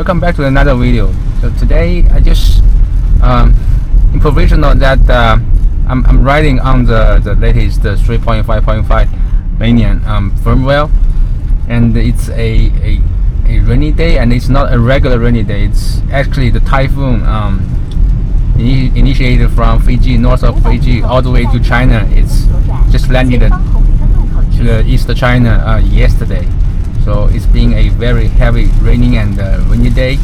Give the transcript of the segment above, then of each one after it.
Welcome back to another video. So today I just information that I'm riding on the latest 3.5.5 Banyan firmware, and it's a rainy day, and it's not a regular rainy day. It's actually the typhoon initiated from Fiji, north of Fiji, all the way to China. It's just landed to the East China yesterday. So it's being a very heavy raining and windy day.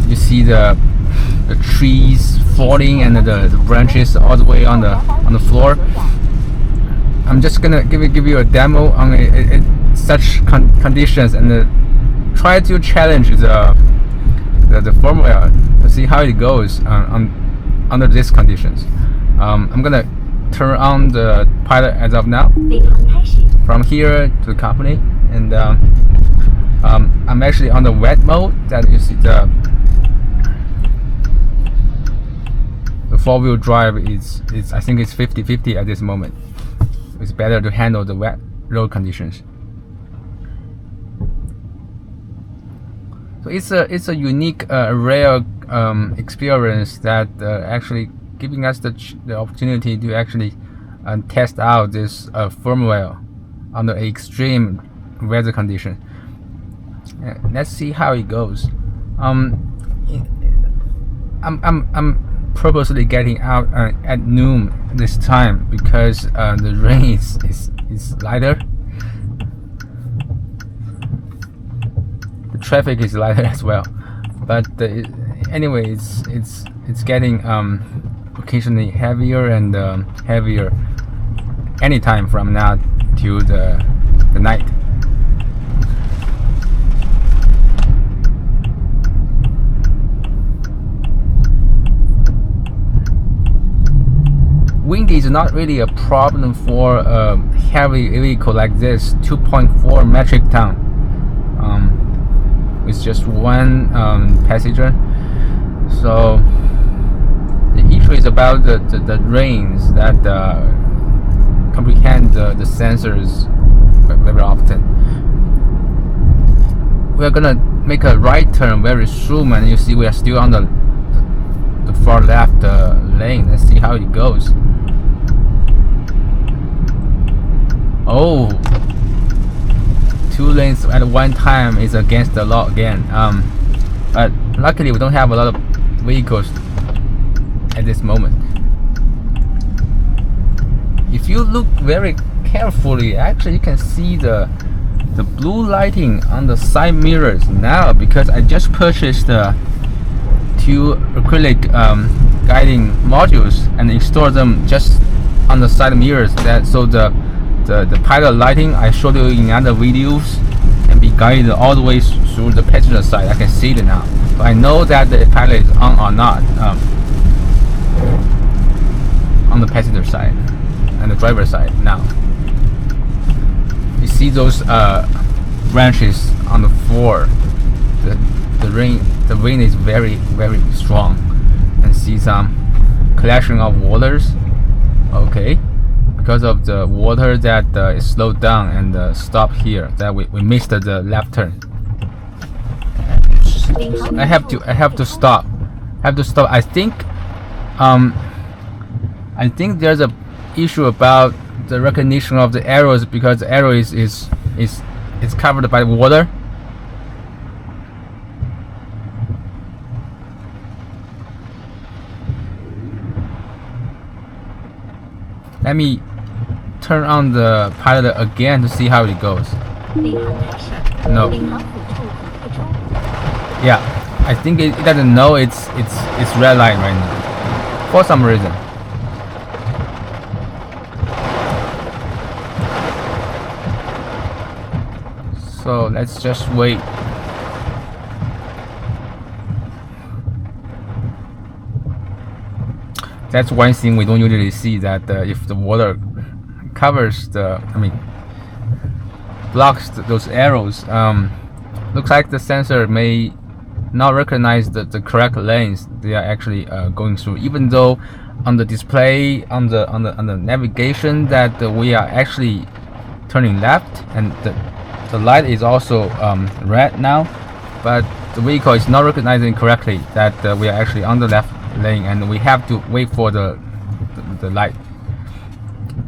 You see the trees falling and the branches all the way on the floor. I'm just gonna give you a demo on such conditions and try to challenge the firmware to see how it goes under these conditions. I'm gonna turn on the pilot as of now from here to the company, and I'm actually on the wet mode. That you see the four-wheel drive is I think it's 50-50 at this moment. It's better to handle the wet road conditions. So it's a unique, rare experience that actually giving us the opportunity to actually test out this firmware under extreme weather condition. Let's see how it goes. I'm purposely getting out at noon this time because the rain is lighter. The traffic is lighter as well. But anyway, it's getting occasionally heavier and heavier anytime from now to the night. Wind is not really a problem for a heavy vehicle like this, 2.4 metric ton, with just one passenger. So the issue is about the rains that comprehend the sensors very often. We're gonna make a right turn very soon, and you see we are still on the far left lane. Let's see how it goes. Oh, 2 lanes at one time is against the law again. But luckily we don't have a lot of vehicles at this moment. If you look very carefully, actually you can see the blue lighting on the side mirrors now, because I just purchased 2 acrylic guiding modules and installed them just on the side mirrors. So the pilot lighting I showed you in other videos can be guided all the way through the passenger side. I can see it now, but I know that the pilot is on or not on the passenger side and the driver side. Now you see those branches on the floor. The wind is very strong, and see some clashing of waters. Okay, because of the water that is slowed down and stopped here, that we missed the left turn. I have to stop. I think there's a issue about the recognition of the arrows, because the arrow is covered by water. Let me turn on the pilot again to see how it goes. No. Yeah, I think it doesn't know it's red light right now for some reason. So let's just wait. That's one thing we don't usually see, that if the water covers blocks those arrows, looks like the sensor may not recognize the correct lanes they are actually going through, even though on the display on the navigation that we are actually turning left, and the light is also red now. but the vehicle is not recognizing correctly that we are actually on the left lane and we have to wait for the light.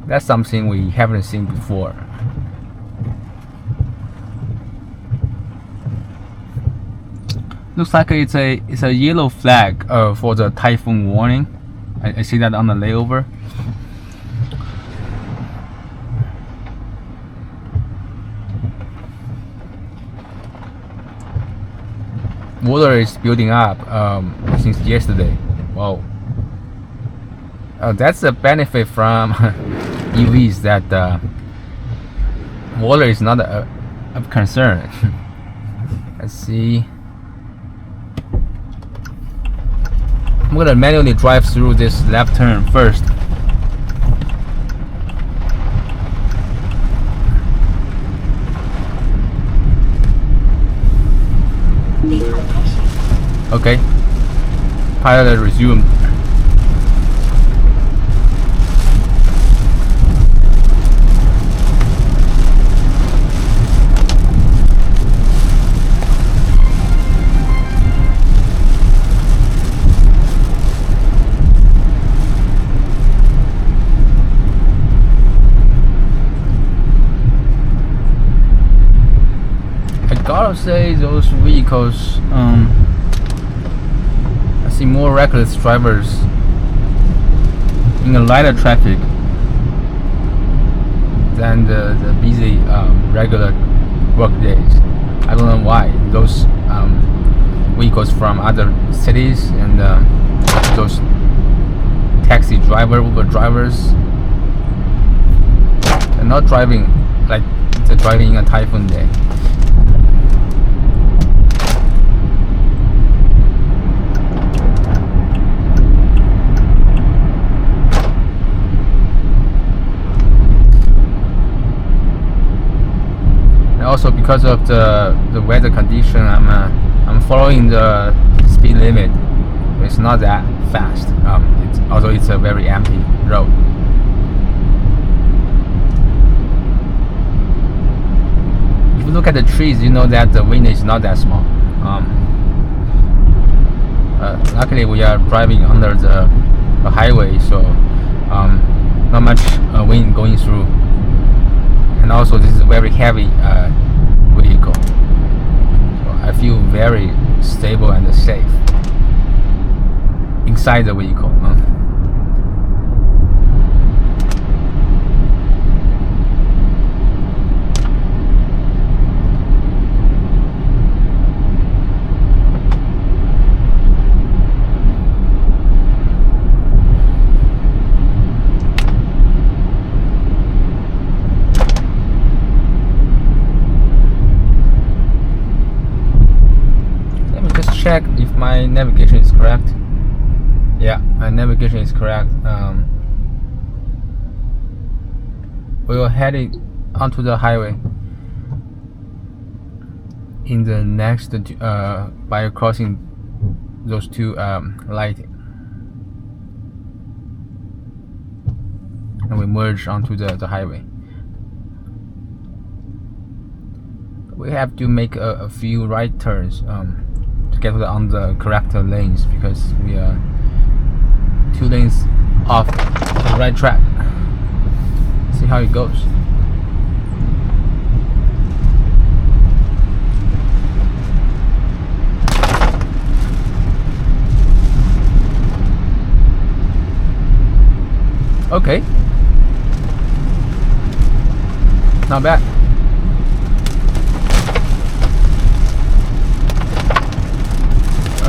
That's something we haven't seen before. Looks like it's a yellow flag for the typhoon warning. I see that on the layover. Water is building up since yesterday. Wow. That's the benefit from EVs, that water is not a concern. Let's see. I'm gonna manually drive through this left turn first. Okay. Pilot resumed. I gotta say, those vehicles, I see more reckless drivers in the lighter traffic than the busy regular work days. I don't know why. Those vehicles from other cities and those taxi driver, Uber drivers, they're not driving like they're driving a typhoon day. Also, because of the weather condition, I'm following the speed limit. It's not that fast. Although it's a very empty road. If you look at the trees, you know that the wind is not that small. Luckily, we are driving under the highway, so not much wind going through. And also, this is a very heavy vehicle, so I feel very stable and safe inside the vehicle. Check if my navigation is correct. Yeah, my navigation is correct. We are heading onto the highway in the next by crossing those two lights, and we merge onto the highway. We have to make a few right turns to get on the correct lanes, because we are 2 lanes off the right track. See how it goes. Okay, not bad.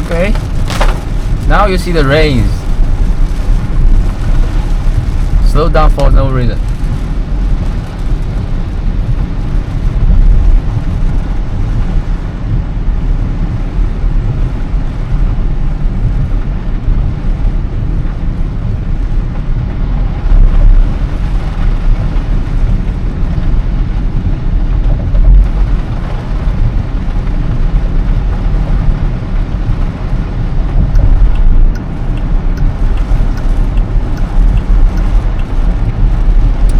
Okay, now you see the rains. Slow down for no reason.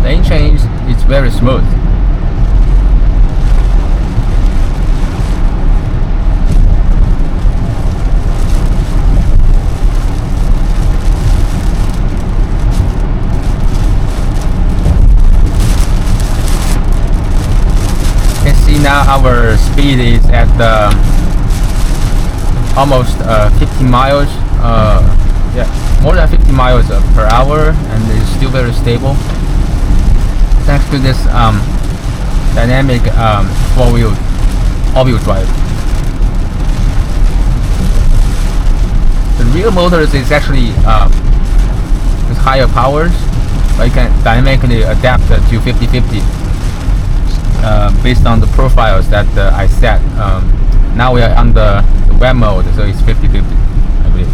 Lane change is very smooth. now our speed is at almost 50 miles. Yeah, more than 50 miles per hour, and it's still very stable thanks to this dynamic all-wheel drive. The rear motors is actually with higher powers, but you can dynamically adapt to 50-50 based on the profiles that I set. Now we are on the web mode, so it's 50-50, I believe.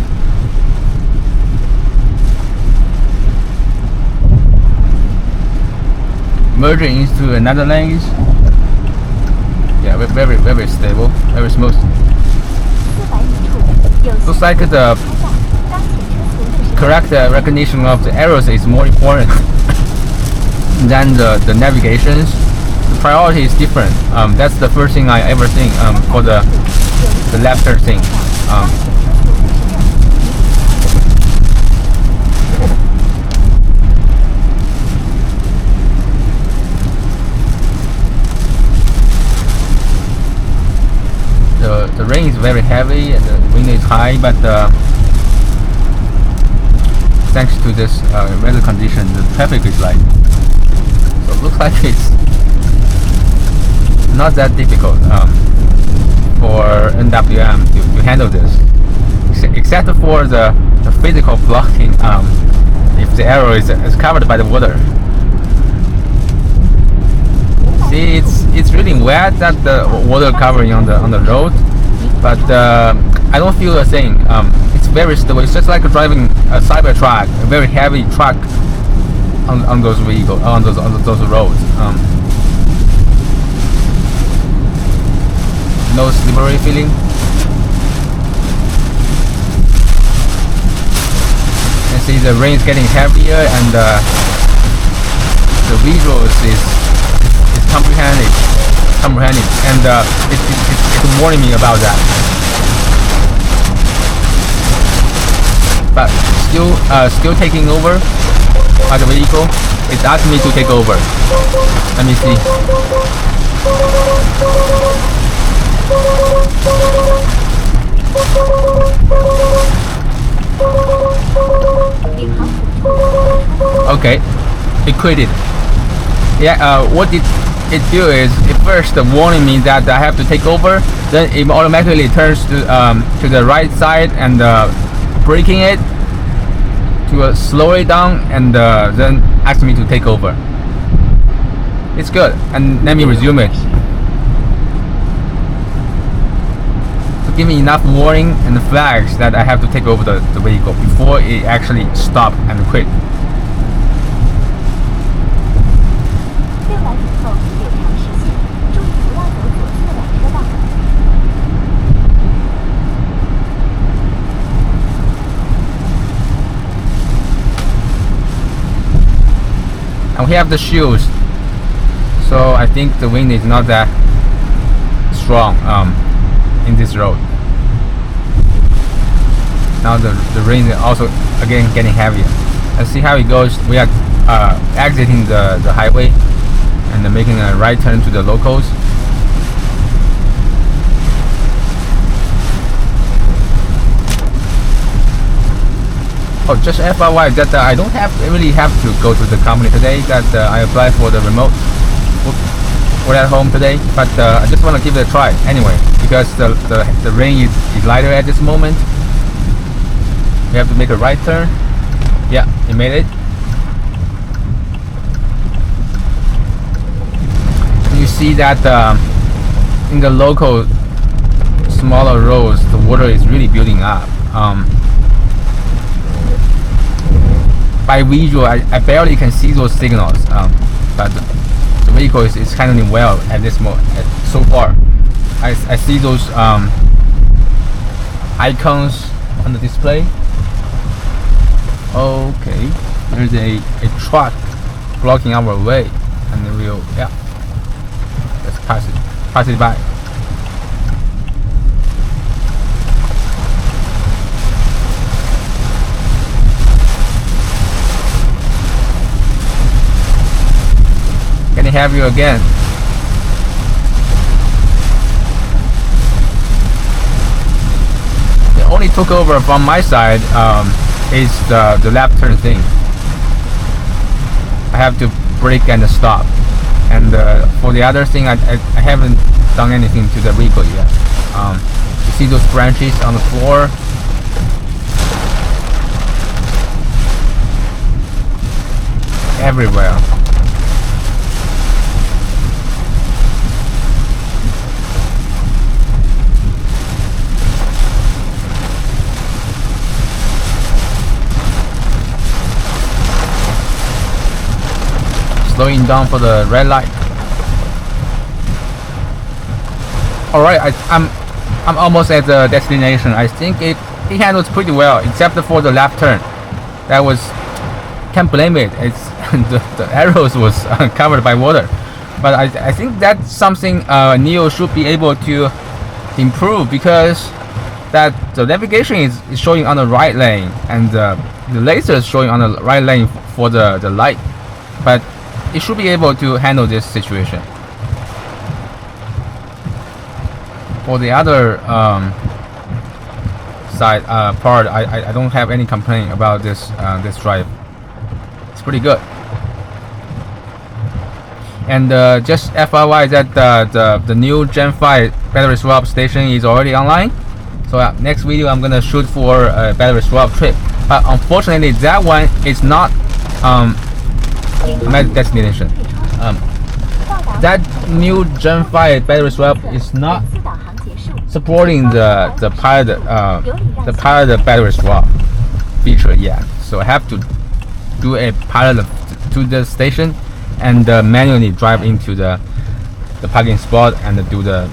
Merging into another lane. Yeah, very stable, very smooth. Looks like the correct recognition of the arrows is more important than the navigations. The priority is different. That's the first thing I ever think for the left turn thing. The rain is very heavy and the wind is high, but thanks to this weather condition, the traffic is light. So it looks like it's not that difficult for NWM to handle this, except for the physical blocking if the arrow is covered by the water. See, it's really wet, that the water covering on the road, but I don't feel the same. It's very stable. It's just like driving a Cybertruck, a very heavy truck on those vehicles, on those roads. No slippery feeling. And see, the rain is getting heavier, and the visuals is comprehending, and it's warning me about that. But still taking over by the vehicle. It's asking me to take over. Let me see. Okay, it quitted. Yeah, what did it do is, it first warning me that I have to take over, then it automatically turns to the right side and braking it to slow it down, and then ask me to take over. It's good, and let me resume it. So give me enough warning and flags that I have to take over the vehicle before it actually stop and quit. And we have the shoes, so I think the wind is not that strong in this road. Now the rain is also again getting heavier. Let's see how it goes. We are exiting the highway and making a right turn to the locals. Oh, just FYI that I don't really have to go to the company today. That I applied for the remote work at home today, but I just want to give it a try anyway, because the rain is lighter at this moment. We have to make a right turn. Yeah, you made it. You see that in the local smaller roads, the water is really building up. By visual, I barely can see those signals, but the vehicle is handling well at this moment. So far, I see those icons on the display. Okay, there's a truck blocking our way, and we'll let's pass it by. Can I have you again? took over from my side is the left turn thing. I have to brake and stop, and for the other thing, I haven't done anything to the vehicle yet. You see those branches on the floor? Everywhere. Slowing down for the red light. All right, I'm almost at the destination. I think it handles pretty well, except for the left turn. That was, can't blame it. It's the arrows was covered by water, but I think that's something NIO should be able to improve, because that the navigation is showing on the right lane, and the laser is showing on the right lane for the light, but it should be able to handle this situation. For the other side part, I don't have any complaint about this this drive. It's pretty good. And just FYI that the new Gen 5 battery swap station is already online. So next video I'm gonna shoot for a battery swap trip. But unfortunately that one is not my destination. That new Gen 5 battery swap is not supporting the pilot battery swap feature yet. So I have to do a pilot to the station and manually drive into the parking spot and do the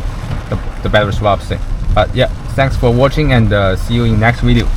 battery swap thing. But yeah, thanks for watching, and see you in next video.